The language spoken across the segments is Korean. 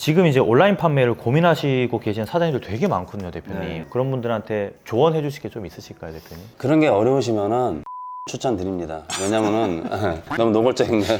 지금 이제 온라인 판매를 고민하시고 계신 사장님들 되게 많거든요, 대표님. 네. 그런 분들한테 조언해 주실 게 좀 있으실까요, 대표님? 그런 게 어려우시면은 추천드립니다. 왜냐면은 너무 노골적인가요?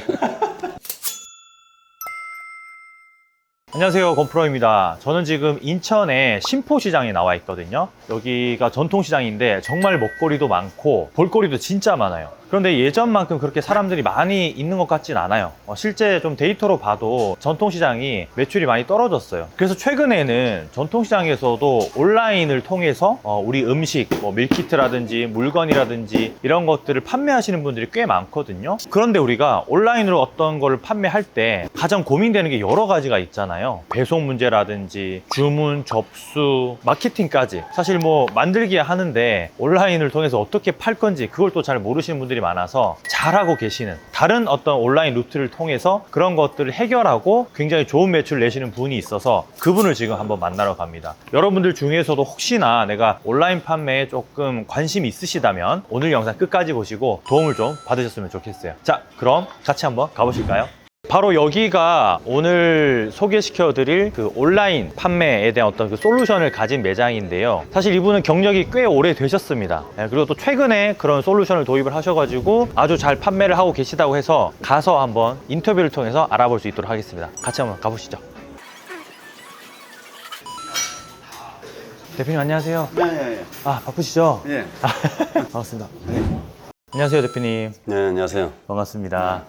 안녕하세요, 건프로입니다. 저는 지금 인천에 신포시장에 나와 있거든요. 여기가 전통시장인데 정말 먹거리도 많고 볼거리도 진짜 많아요. 그런데 예전만큼 그렇게 사람들이 많이 있는 것 같진 않아요. 실제 좀 데이터로 봐도 전통시장이 매출이 많이 떨어졌어요. 그래서 최근에는 전통시장에서도 온라인을 통해서 우리 음식, 뭐 밀키트라든지 물건이라든지 이런 것들을 판매하시는 분들이 꽤 많거든요. 그런데 우리가 온라인으로 어떤 거를 판매할 때 가장 고민되는 게 여러 가지가 있잖아요. 배송 문제라든지 주문, 접수, 마케팅까지. 사실 뭐 만들기야 하는데 온라인을 통해서 어떻게 팔 건지 그걸 또 잘 모르시는 분들이 많아서 잘하고 계시는 다른 어떤 온라인 루트를 통해서 그런 것들을 해결하고 굉장히 좋은 매출을 내시는 분이 있어서 그분을 지금 한번 만나러 갑니다. 여러분들 중에서도 혹시나 내가 온라인 판매에 조금 관심이 있으시다면 오늘 영상 끝까지 보시고 도움을 좀 받으셨으면 좋겠어요. 자, 그럼 같이 한번 가보실까요? 바로 여기가 오늘 소개시켜 드릴 그 온라인 판매에 대한 어떤 그 솔루션을 가진 매장인데요. 사실 이분은 경력이 꽤 오래 되셨습니다. 그리고 또 최근에 그런 솔루션을 도입을 하셔가지고 아주 잘 판매를 하고 계시다고 해서 가서 한번 인터뷰를 통해서 알아볼 수 있도록 하겠습니다. 같이 한번 가보시죠. 대표님 안녕하세요. 네. 아, 바쁘시죠? 예. 반갑습니다. 안녕하세요, 대표님. 네, 안녕하세요. 반갑습니다.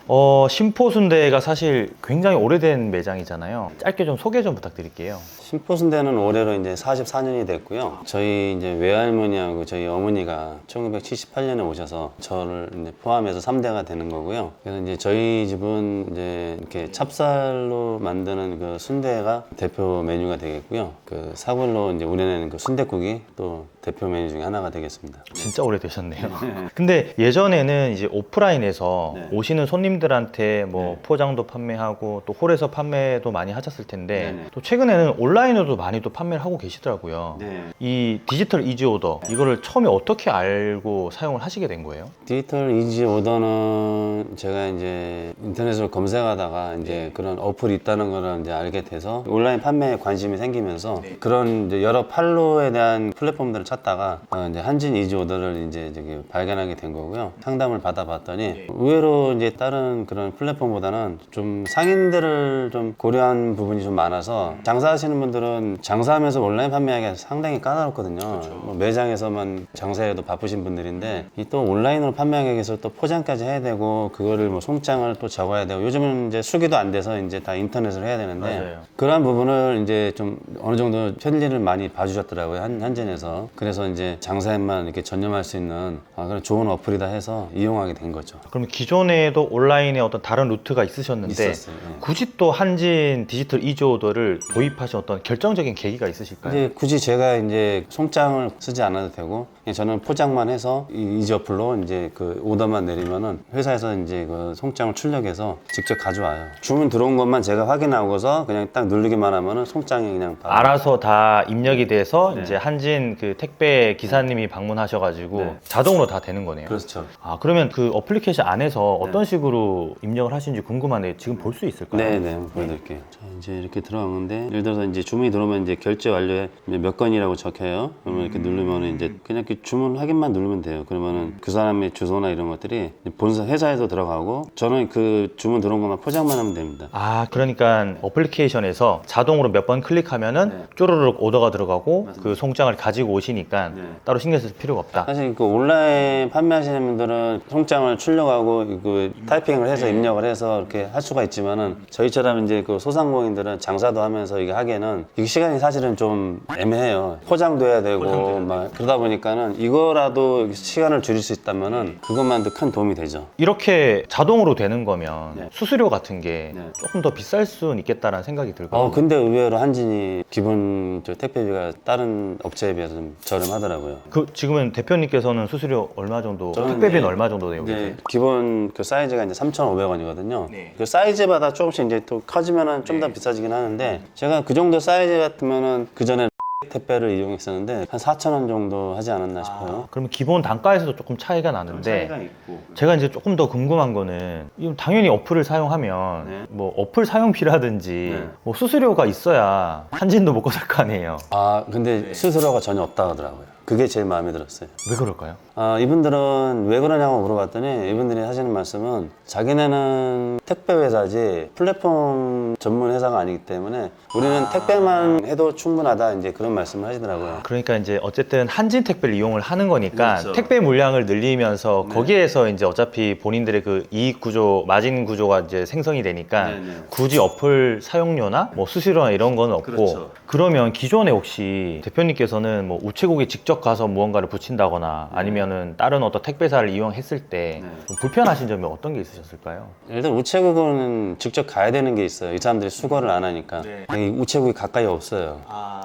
신포순대가 사실 굉장히 오래된 매장이잖아요. 짧게 좀 소개 좀 부탁드릴게요. 신포순대는 올해로 이제 44년이 됐고요. 저희 이제 외할머니하고 저희 어머니가 1978년에 오셔서 저를 이제 포함해서 3대가 되는 거고요. 그래서 이제 저희 집은 이제 이렇게 찹쌀로 만드는 그 순대가 대표 메뉴가 되겠고요. 그 사골로 이제 우려내는 그 순댓국이 또 대표 메뉴 중에 하나가 되겠습니다. 진짜 오래되셨네요. 근데 예전에는 이제 오프라인에서 네. 오시는 손님들한테 뭐 네. 포장도 판매하고 또 홀에서 판매도 많이 하셨을 텐데 네네. 또 최근에는 온라인으로도 많이 또 판매를 하고 계시더라고요. 네. 이 디지털 이지 오더 이거를 처음에 어떻게 알고 사용을 하시게 된 거예요? 디지털 이지 오더는 제가 이제 인터넷으로 검색하다가 이제 그런 어플이 있다는 걸 이제 알게 돼서 온라인 판매에 관심이 생기면서 그런 이제 여러 판로에 대한 플랫폼들을 찾다가 이제 한진 이지 오더를 이제 저기 발견하게 된 거고요. 상담을 받아봤더니 의외로 이제 다른 그런 플랫폼보다는 좀 상인들을 좀 고려한 부분이 좀 많아서 장사하시는 분들은 장사하면서 온라인 판매하기가 상당히 까다롭거든요. 뭐 매장에서만 장사해도 바쁘신 분들인데 이 또 온라인으로 판매하기 위해서 또 포장까지 해야 되고 그거를 뭐 송장을 또 적어야 되고 요즘은 이제 수기도 안 돼서 이제 다 인터넷으로 해야 되는데 맞아요. 그러한 부분을 이제 좀 어느 정도 편리를 많이 봐주셨더라고요. 한진에서. 그래서 이제 장사에만 이렇게 전념할 수 있는 그런 좋은 어플이다 해서 이용하게 된 거죠. 그럼 기존에도 온라인에 어떤 다른 루트가 있으셨는데 있었어요. 예. 굳이 또 한진 디지털 이지 오더를 도입하신 어떤 결정적인 계기가 있으실까요? 이제 굳이 제가 이제 송장을 쓰지 않아도 되고 그냥 저는 포장만 해서 이지 어플로 이제 그 오더만 내리면은 회사에서 이제 그 송장을 출력해서 직접 가져와요. 주문 들어온 것만 제가 확인하고서 그냥 딱 누르기만 하면은 송장이 그냥 바로 알아서 다 입력이 돼서 네. 이제 한진 그 택배 기사님이 방문하셔가지고 네. 자동으로 다 되는 거네요. 그렇죠. 아, 그러면 그 어플리케이션 안에서 어떤 식으로 입력을 하시는지 궁금한데 지금 볼 수 있을까요? 네네 한번 보여드릴게요. 자 이제 이렇게 들어가는데 예를 들어서 이제 주문이 들어오면 이제 결제 완료에 몇 건이라고 적혀요. 그러면 이렇게 누르면 이제 그냥 이렇게 주문 확인만 누르면 돼요. 그러면은 그 사람의 주소나 이런 것들이 본사 회사에서 들어가고 저는 그 주문 들어온 것만 포장만 하면 됩니다. 아, 그러니까 어플리케이션에서 자동으로 몇 번 클릭하면은 네. 쪼르륵 오더가 들어가고 맞습니다. 그 송장을 가지고 오시니까 네. 따로 신경 쓸 필요가 없다. 사실 그 온라인 판매하시는 분들은 송장을 출력하고 그 타이핑을 해서 입력을 해서 이렇게 할 수가 있지만은 저희처럼 이제 그 소상공인들은 장사도 하면서 이게 하기에는 이 시간이 사실은 좀 애매해요. 포장도 해야 되고 막 그러다 보니까는 이거라도 시간을 줄일 수 있다면은 그것만도 큰 도움이 되죠. 이렇게 자동으로 되는 거면 네. 수수료 같은 게 네. 조금 더 비쌀 수는 있겠다라는 생각이 들거든요. 근데 의외로 한진이 기본 저 택배비가 다른 업체에 비해서 좀 저렴하더라고요. 그 지금은 대표님께서는 수수료 얼마 정도, 저는 택배비는 이제 얼마 정도 내고 계세요? 기본 그 사이즈가 이제 3,500원이거든요. 네. 그 사이즈마다 조금씩 이제 또 커지면은 좀 더 비싸지긴 하는데 제가 그 정도 사이즈 같으면은 그 전에 택배를 이용했었는데 한 4,000원 정도 하지 않았나 싶어요. 그러면 기본 단가에서도 조금 차이가 나는데 있고. 제가 이제 조금 더 궁금한 거는 이건 당연히 어플을 사용하면 네. 뭐 어플 사용비라든지 네. 뭐 수수료가 있어야 한진도 먹고 살 거 아니에요. 아 근데 수수료가 전혀 없다 하더라고요. 그게 제일 마음에 들었어요. 왜 그럴까요? 아, 이분들은 왜 그러냐고 물어봤더니 이분들이 하시는 말씀은 자기네는 택배 회사지 플랫폼 전문 회사가 아니기 때문에 우리는 택배만 해도 충분하다 이제 그런 말씀을 하시더라고요. 그러니까 이제 어쨌든 한진 택배를 이용을 하는 거니까 그렇죠. 택배 물량을 늘리면서 거기에서 이제 어차피 본인들의 그 이익 구조, 마진 구조가 이제 생성이 되니까 네네. 굳이 어플 사용료나 뭐 수수료나 이런 건 없고 그렇죠. 그러면 기존에 혹시 대표님께서는 뭐 우체국에 직접 가서 무언가를 붙인다거나 아니면은 다른 어떤 택배사를 이용했을 때 좀 불편하신 점이 어떤 게 있으셨을까요? 일단 우체국은 직접 가야 되는 게 있어요. 이 사람들이 수거를 안 하니까. 이 우체국이 가까이 없어요.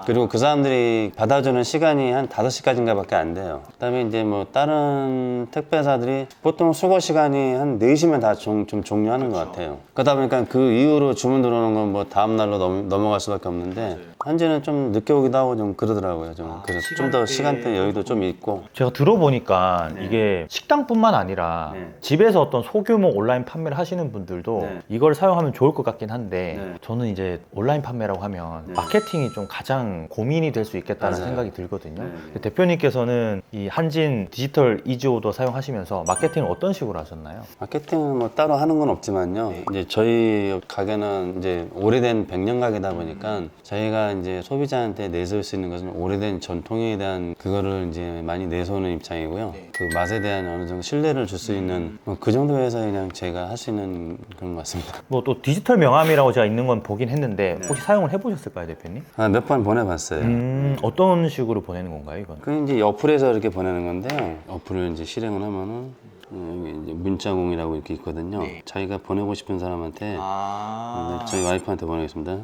그리고 그 사람들이 받아주는 시간이 한 5시까지인가 밖에 안 돼요. 그 다음에 이제 뭐 다른 택배사들이 보통 수거 시간이 한 4시면 다 좀 종료하는 것 같아요. 그러다 보니까 그 이후로 주문 들어오는 건 뭐 다음날로 넘어갈 수밖에 없는데 한지는 좀 늦게 오기도 하고 좀 그러더라고요. 좀 그래서 좀 더 시간대 여유도 좀 있고. 제가 들어보니까 이게 식당뿐만 아니라 집에서 어떤 소규모 온라인 판매를 하시는 분들도 이걸 사용하면 좋을 것 같긴 한데 저는 이제 온라인 판매라고 하면 마케팅이 좀 가장 고민이 될 수 있겠다는 맞아요. 생각이 들거든요. 대표님께서는 이 한진 디지털 이지오도 사용하시면서 마케팅을 어떤 식으로 하셨나요? 마케팅은 뭐 따로 하는 건 없지만요. 이제 저희 가게는 이제 오래된 백년 가게다 보니까 저희가 이제 소비자한테 내세울 수 있는 것은 오래된 전통에 대한 그거를 이제 많이 내세우는 입장이고요. 그 맛에 대한 어느 정도 신뢰를 줄 수 있는 뭐 그 정도에서 그냥 제가 할 수 있는 그런 것 같습니다. 뭐 또 디지털 명함이라고 제가 있는 건 보긴 했는데 혹시 사용을 해보셨을까요, 대표님? 몇 번 보내봤어요. 어떤 식으로 보내는 건가요, 이건? 그 이제 어플에서 이렇게 보내는 건데요. 어플을 이제 실행을 하면은 여기 이제 문자공이라고 이렇게 있거든요. 자기가 보내고 싶은 사람한테 네, 저희 와이프한테 보내겠습니다.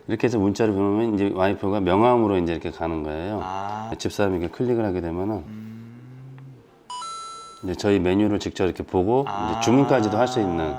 이렇게 해서 문자를 보내면 이제 와이프가 명함으로 이제 이렇게 가는 거예요. 집사람이 이렇게 클릭을 하게 되면은 이제 저희 메뉴를 직접 이렇게 보고 이제 주문까지도 할 수 있는.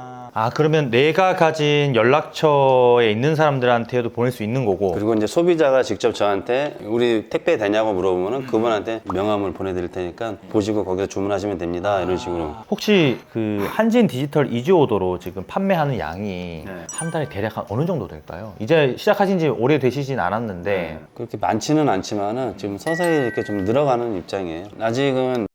그러면 내가 가진 연락처에 있는 사람들한테도 보낼 수 있는 거고 그리고 이제 소비자가 직접 저한테 우리 택배 되냐고 물어보면은 그분한테 명함을 보내드릴 테니까 보시고 거기서 주문하시면 됩니다. 이런 식으로. 혹시 그 한진 디지털 이지오더로 지금 판매하는 양이 한 달에 대략 한 어느 정도 될까요? 이제 시작하신 지 오래 되시진 않았는데 그렇게 많지는 않지만은 지금 서서히 이렇게 좀 늘어가는 입장이에요. 아직은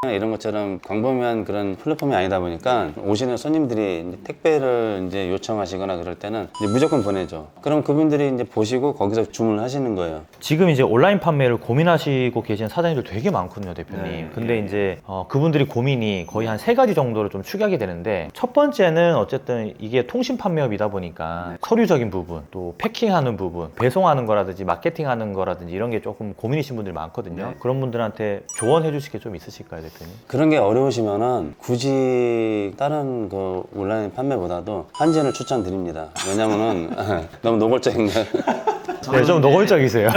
이런 것처럼 광범위한 그런 플랫폼이 아니다 보니까 오시는 손님들이 이제 택배를 이제 요청하시거나 그럴 때는 이제 무조건 보내죠. 그럼 그분들이 이제 보시고 거기서 주문을 하시는 거예요. 지금 이제 온라인 판매를 고민하시고 계신 사장님들 되게 많거든요, 대표님. 근데 이제 그분들이 고민이 거의 한 3가지 정도로 좀 축약이 되는데 첫 번째는 어쨌든 이게 통신 판매업이다 보니까 서류적인 부분, 또 패킹하는 부분, 배송하는 거라든지 마케팅하는 거라든지 이런 게 조금 고민이신 분들이 많거든요. 그런 분들한테 조언해 주실 게 좀 있으실까요, 대표님? 그런 게 어려우시면은 굳이 다른 그 온라인 판매보다도 한진을 추천드립니다. 왜냐면은 너무 노골적인 거. 네, 좀 노골적이세요.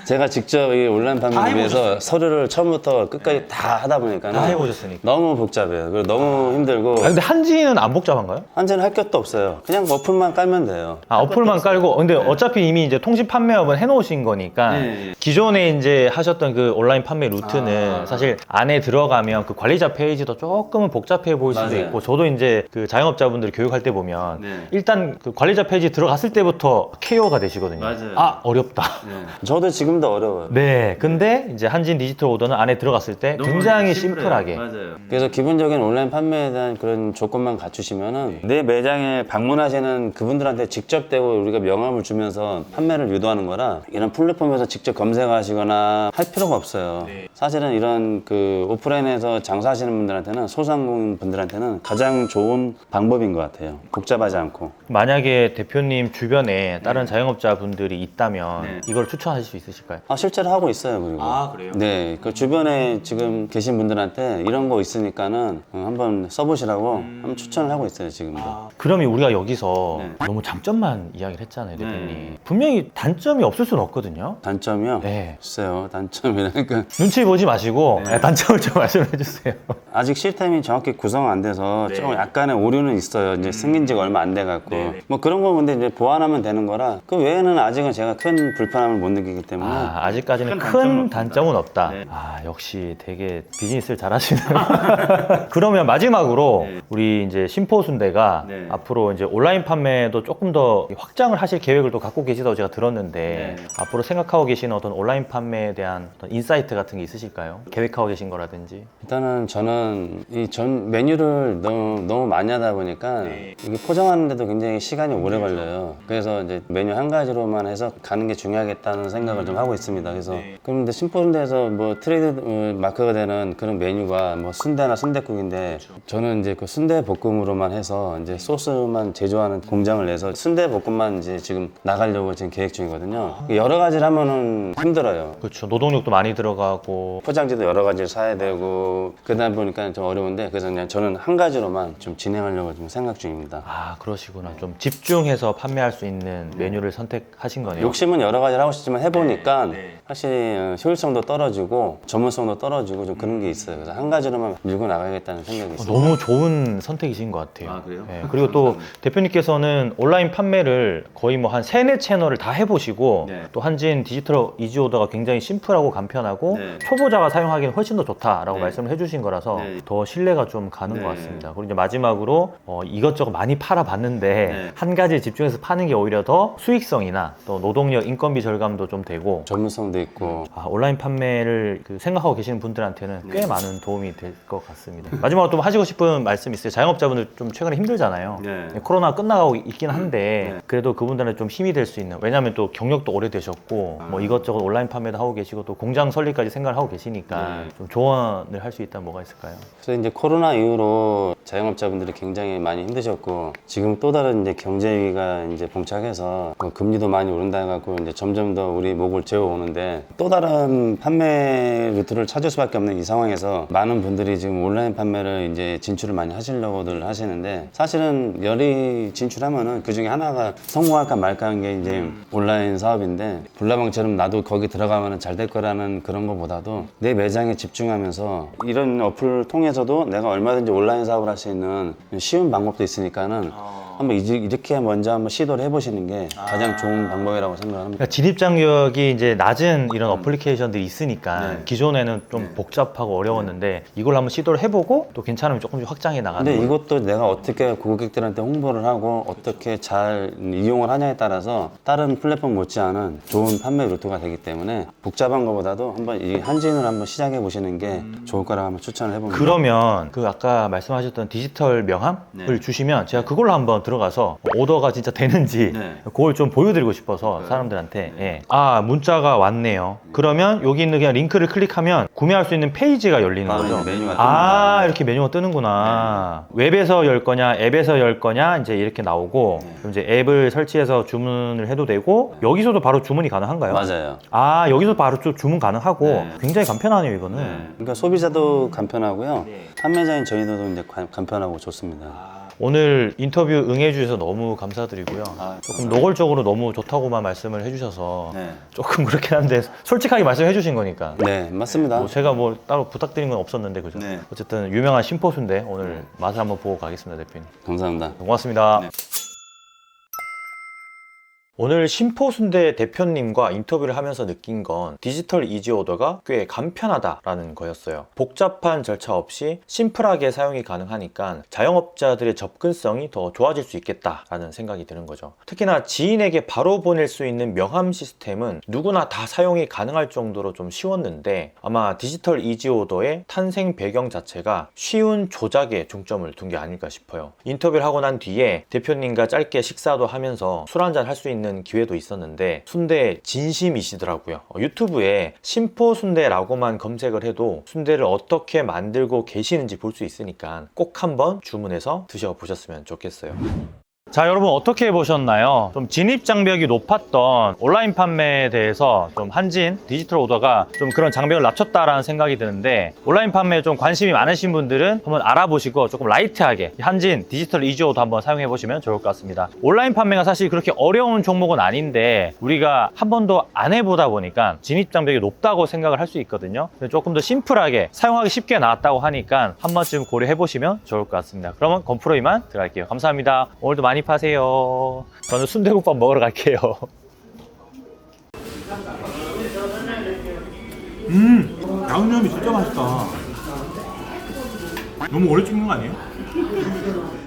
제가 직접 이 온라인 판매를 위해서 서류를 처음부터 끝까지 다 하다 보니까 다 해보셨으니까. 너무 복잡해요. 그리고 너무 힘들고 근데 한진은 안 복잡한가요? 한진은 할 것도 없어요. 그냥 어플만 깔면 돼요. 어플만 깔고 근데 어차피 이미 이제 통신 판매업은 해놓으신 거니까 기존에 이제 하셨던 그 온라인 판매 루트는 사실 안에 들어가면 그 관리자 페이지도 조금은 복잡해 보일 수도 맞아요. 있고 저도 이제 그 자영업자분들 교육할 때 보면 일단 그 관리자 페이지 들어갔을 때부터 KO가 되시거든요. 어렵다. 저도 지금도 어려워요. 네, 근데 이제 한진 디지털 오더는 안에 들어갔을 때 굉장히 심플하게. 그래서 기본적인 온라인 판매에 대한 그런 조건만 갖추시면은 내 매장에 방문하시는 그분들한테 직접 대고 우리가 명함을 주면서 판매를 유도하는 거라 이런 플랫폼에서 직접 검색하시거나 할 필요가 없어요. 사실은 이런 그 오프라인에서 장사하시는 분들한테는 소상공 분들한테는 가장 좋은 방법인 것 같아요. 복잡하지 않고. 만약에 대표님 주변에 다른 자영업자분들이 있다면 이걸 추천하실 수 있으실까요? 실제로 하고 있어요. 그리고 그래요? 네, 그 주변에 지금 계신 분들한테 이런 거 있으니까는 한번 써보시라고 한번 추천을 하고 있어요. 지금도. 그러면 우리가 여기서 너무 장점만 이야기를 했잖아요, 대표님. 분명히 단점이 없을 수는 없거든요. 단점이요? 네. 글쎄요, 단점이라니까. 눈치 보지 마시고 단점을 좀 말씀해 주세요. 아직 시스템이 정확히 구성 안 돼서 좀 약간의 오류는 있어요. 이제 승인 지가 얼마 안 돼갖고 뭐 그런 거 근데 이제 보완하면 되는 거라 그 외에는 아직은 제가 큰 불편함을 못 느끼기 때문에 아직까지는 큰 단점은 없다. 역시 되게 비즈니스를 잘하시네요. 그러면 마지막으로 우리 이제 심포순대가 앞으로 이제 온라인 판매도 조금 더 확장을 하실 계획을 또 갖고 계시다고 제가 들었는데 앞으로 생각하고 계시는 어떤 온라인 판매에 대한 어떤 인사이트 같은 게 있으실까요? 계획하고 계신 거라든지. 일단은 저는 이 전 메뉴를 너무 많이 하다 보니까 이게 포장하는데도 굉장히 시간이 오래 걸려요. 그래서 이제 메뉴 한 가지로만 해서 가는 게 중요하겠다는 생각을 좀 하고 있습니다. 그래서 그런데 심포순대에서 뭐 트레이드 마크가 되는 그런 메뉴가 뭐 순대나 순댓국인데 저는 이제 그 순대 볶음으로만 해서 이제 소스만 제조하는 공장을 내서 순대 볶음만 이제 지금 나가려고 지금 계획 중이거든요. 여러 가지를 하면은 힘들어요. 그렇죠. 노동력도 많이 들어가고. 포장지도 여러 가지를 사야 되고 그러다 보니까 좀 어려운데 그래서 그냥 저는 한 가지로만 좀 진행하려고 지금 생각 중입니다. 그러시구나. 좀 집중해서 판매할 수 있는 메뉴를 선택하신 거네요. 욕심은 여러 가지를 하고 싶지만 해보니까 확실히 효율성도 떨어지고 전문성도 떨어지고 좀 그런 게 있어요. 그래서 한 가지로만 밀고 나가야겠다는 생각이 있어요. 너무 좋은 선택이신 것 같아요. 그래요? 네, 그리고 또 대표님께서는 온라인 판매를 거의 뭐 한 3, 4채널을 다 해보시고 또 한진 디지털 이지오더가 굉장히 심플하고 간편하고 초보자가 사용하기는 훨씬 더 좋다라고 말씀을 해주신 거라서 더 신뢰가 좀 가는 것 같습니다. 그리고 이제 마지막으로 이것저것 많이 팔아봤는데 한 가지에 집중해서 파는 게 오히려 더 수익성이나 또 노동력, 인건비 절감도 좀 되고 전문성도 있고 온라인 판매를 생각하고 계시는 분들한테는 꽤 많은 도움이 될 것 같습니다. 마지막으로 또 하시고 싶은 말씀 있어요? 자영업자분들 좀 최근에 힘들잖아요. 코로나 끝나가고 있긴 한데 그래도 그분들은 좀 힘이 될 수 있는, 왜냐하면 또 경력도 오래되셨고 뭐 이것저것 온라인 판매도 하고 계시고 또 공장 설립까지 생각을 하고 계시니까 좀 조언을 할 수 있다면 뭐가 있을까요? 그래서 이제 코로나 이후로 자영업자분들이 굉장히 많이 힘드셨고 지금 또 다른 이제 경제 위기가 이제 봉착해서 뭐 금리도 많이 오른다 해갖고 이제 점점 더 우리 목을 재워오는데 또 다른 판매 루트를 찾을 수밖에 없는 이 상황에서 많은 분들이 지금 온라인 판매를 이제 진출을 많이 하시려고들 하시는데 사실은 열이 진출하면은 그 중에 하나가 성공할까 말까 한 게 이제 온라인 사업인데 불나방처럼 나도 거기 들어가면은 잘 될 거라는 그런 것보다도 내 매장에 집중하면서 이런 어플을 통해서도 내가 얼마든지 온라인 사업을 할 수 있는 쉬운 방법도 있으니까는 한번 이렇게 먼저 한번 시도를 해보시는 게 가장 좋은 방법이라고 생각합니다. 그러니까 진입 장벽이 이제 낮은 이런 어플리케이션들이 있으니까 기존에는 좀 복잡하고 어려웠는데 이걸 한번 시도를 해보고 또 괜찮으면 조금씩 확장해 나가는 근데 거예요. 이것도 내가 어떻게 고객들한테 홍보를 하고 어떻게 잘 이용을 하냐에 따라서 다른 플랫폼 못지않은 좋은 판매 루트가 되기 때문에 복잡한 것보다도 한번 이 한진을 한번 시작해 보시는 게 좋을 거라고 한번 추천을 해봅니다. 그러면 그 아까 말씀하셨던 디지털 명함을 주시면 제가 그걸로 한번 들어가서 오더가 진짜 되는지 그걸 좀 보여드리고 싶어서 사람들한테 문자가 왔네요. 그러면 여기 있는 그냥 링크를 클릭하면 구매할 수 있는 페이지가 열리는 거죠. 메뉴가 이렇게 메뉴가 뜨는구나. 웹에서 열 거냐 앱에서 열 거냐 이제 이렇게 나오고 그럼 이제 앱을 설치해서 주문을 해도 되고 여기서도 바로 주문이 가능한가요? 맞아요. 여기서 바로 좀 주문 가능하고 굉장히 간편하네요 이거는. 그러니까 소비자도 간편하고요. 판매자인 저희도 이제 간편하고 좋습니다. 오늘 인터뷰 응해주셔서 너무 감사드리고요. 조금 노골적으로 너무 좋다고만 말씀을 해주셔서 조금 그렇긴 한데 솔직하게 말씀해 주신 거니까. 네, 맞습니다. 제가 뭐 따로 부탁드린 건 없었는데 그죠? 어쨌든 유명한 심포순대 오늘 맛을 한번 보고 가겠습니다, 대표님. 감사합니다. 고맙습니다. 오늘 심포순대 대표님과 인터뷰를 하면서 느낀 건 디지털 이지오더가 꽤 간편하다라는 거였어요. 복잡한 절차 없이 심플하게 사용이 가능하니까 자영업자들의 접근성이 더 좋아질 수 있겠다라는 생각이 드는 거죠. 특히나 지인에게 바로 보낼 수 있는 명함 시스템은 누구나 다 사용이 가능할 정도로 좀 쉬웠는데 아마 디지털 이지오더의 탄생 배경 자체가 쉬운 조작에 중점을 둔 게 아닐까 싶어요. 인터뷰를 하고 난 뒤에 대표님과 짧게 식사도 하면서 술 한잔 할 수 있는 기회도 있었는데 순대 진심이시더라고요. 유튜브에 심포순대라고만 검색을 해도 순대를 어떻게 만들고 계시는지 볼 수 있으니까 꼭 한번 주문해서 드셔보셨으면 좋겠어요. 자, 여러분 어떻게 보셨나요? 좀 진입 장벽이 높았던 온라인 판매에 대해서 좀 한진 디지털 오더가 좀 그런 장벽을 낮췄다라는 생각이 드는데, 온라인 판매에 좀 관심이 많으신 분들은 한번 알아보시고 조금 라이트하게 한진 디지털 이지오도 한번 사용해 보시면 좋을 것 같습니다. 온라인 판매가 사실 그렇게 어려운 종목은 아닌데 우리가 한 번도 안 해보다 보니까 진입 장벽이 높다고 생각을 할 수 있거든요. 조금 더 심플하게 사용하기 쉽게 나왔다고 하니까 한 번쯤 고려해 보시면 좋을 것 같습니다. 그러면 건프로 이만 들어갈게요. 감사합니다. 오늘도 많이 파세요. 저는 순대국밥 먹으러 갈게요. 양념이 진짜 맛있다. 너무 오래 찍는 거 아니에요?